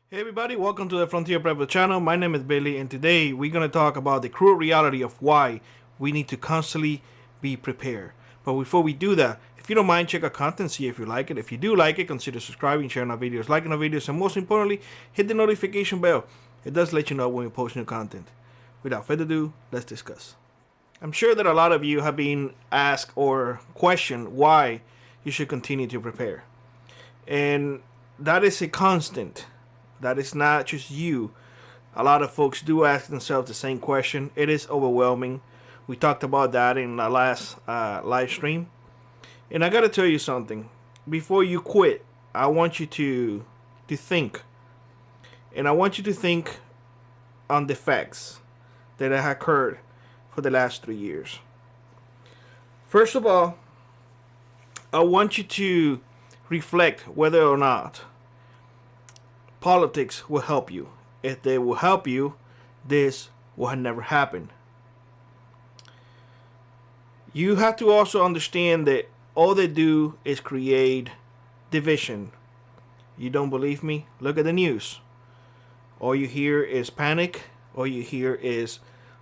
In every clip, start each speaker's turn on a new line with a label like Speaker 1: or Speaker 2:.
Speaker 1: Hey everybody, welcome to the Frontier Prepper channel. My name is Billy and today we're going to talk about the cruel reality of why we need to constantly be prepared. But before we do that, if you don't mind, check our content, see if you like it. If you do like it, consider subscribing, sharing our videos, liking our videos, and most importantly, hit the notification bell. It does let you know when we post new content. Without further ado, let's discuss. I'm sure that a lot of you have been asked or questioned why you should continue to prepare. And that is a constant. That is not just you. A lot of folks do ask themselves the same question. It is overwhelming. We talked about that in the last live stream. And I got to tell you something. Before you quit, I want you to think. And I want you to think on the facts that have occurred for the last 3 years. First of all, I want you to reflect whether or not politics will help you. If they will help you, this will have never happened. You have to also understand that all they do is create division. You don't believe me? Look at the news. All you hear is panic. All you hear is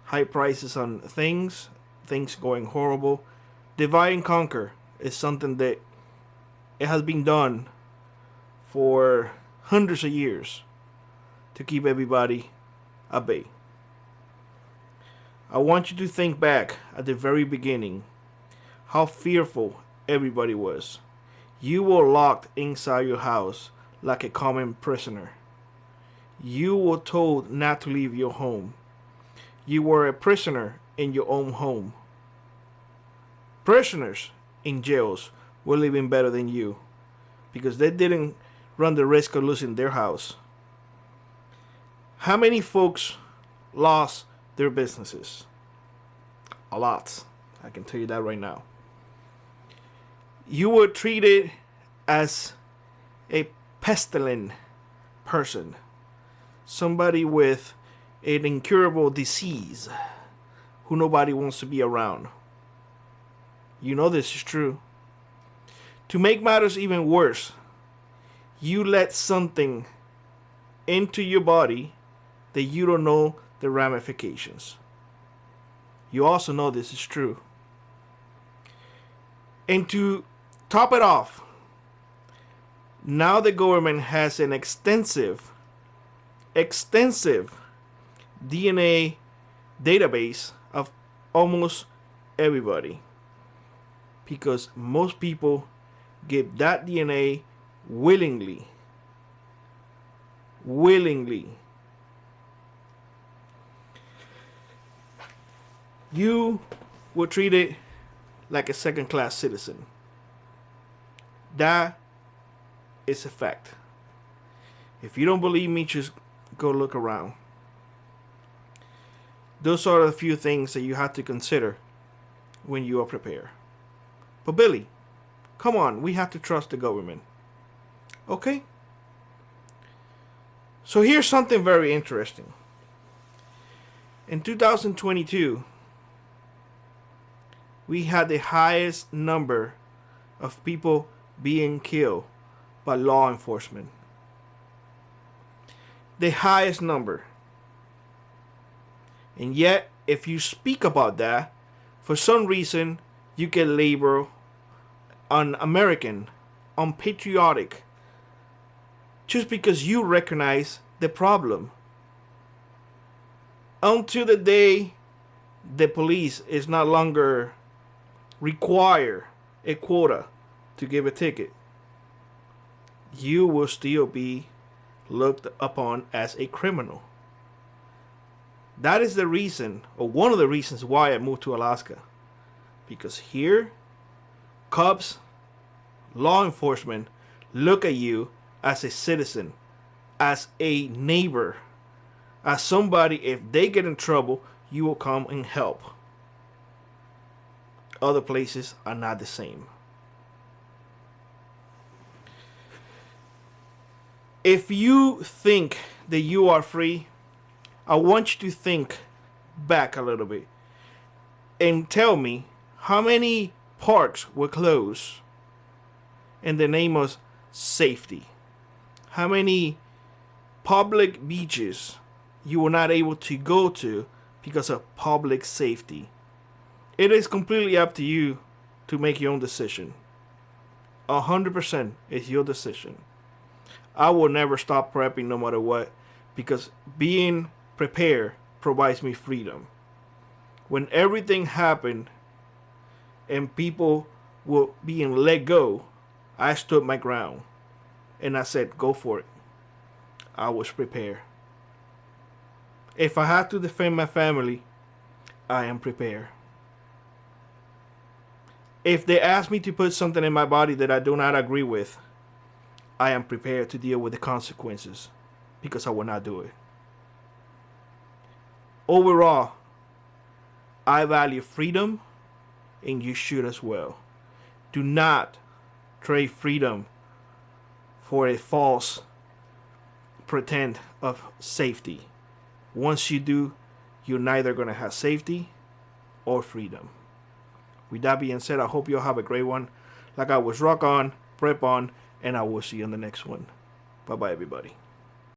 Speaker 1: high prices on things going horrible. Divide and conquer is something that it has been done for hundreds of years to keep everybody at bay. I want you to think back at the very beginning how fearful everybody was. You were locked inside your house like a common prisoner. You were told not to leave your home. You were a prisoner in your own home. Prisoners in jails were living better than you because they didn't run the risk of losing their house. How many folks lost their businesses? A lot. I can tell you that right now. You were treated as a pestilent person, somebody with an incurable disease who nobody wants to be around. You know this is true. To make matters even worse, you let something into your body that you don't know the ramifications. You also know this is true. And to top it off, now the government has an extensive DNA database of almost everybody, because most people give that DNA willingly. You were treated like a second-class citizen. That is a fact. If you don't believe me, just go look around. Those are a few things that you have to consider when you are prepared. But Billy, come on, we have to trust the government. Okay? So here's something very interesting. In 2022, we had the highest number of people being killed by law enforcement. The highest number. And yet, if you speak about that, for some reason, you get labeled un-American, unpatriotic, just because you recognize the problem. Until the day the police is no longer require a quota to give a ticket, you will still be looked upon as a criminal. That is the reason, or one of the reasons, why I moved to Alaska. Because here, cops, law enforcement look at you as a citizen, as a neighbor, as somebody, if they get in trouble, you will come and help. Other places are not the same. If you think that you are free, I want you to think back a little bit and tell me how many parks were closed in the name of safety. How many public beaches you were not able to go to because of public safety. It is completely up to you to make your own decision. 100% is your decision. I will never stop prepping no matter what, because being prepared provides me freedom. When everything happened and people were being let go, I stood my ground and I said, go for it. I was prepared. If I have to defend my family, I am prepared. If they ask me to put something in my body that I do not agree with, I am prepared to deal with the consequences, because I will not do it. Overall, I value freedom, and you should as well. Do not trade freedom for a false pretend of safety. Once you do, you're neither going to have safety or freedom. With that being said, I hope you all have a great one. Like I was, rock on, prep on, and I will see you on the next one. Bye-bye, everybody.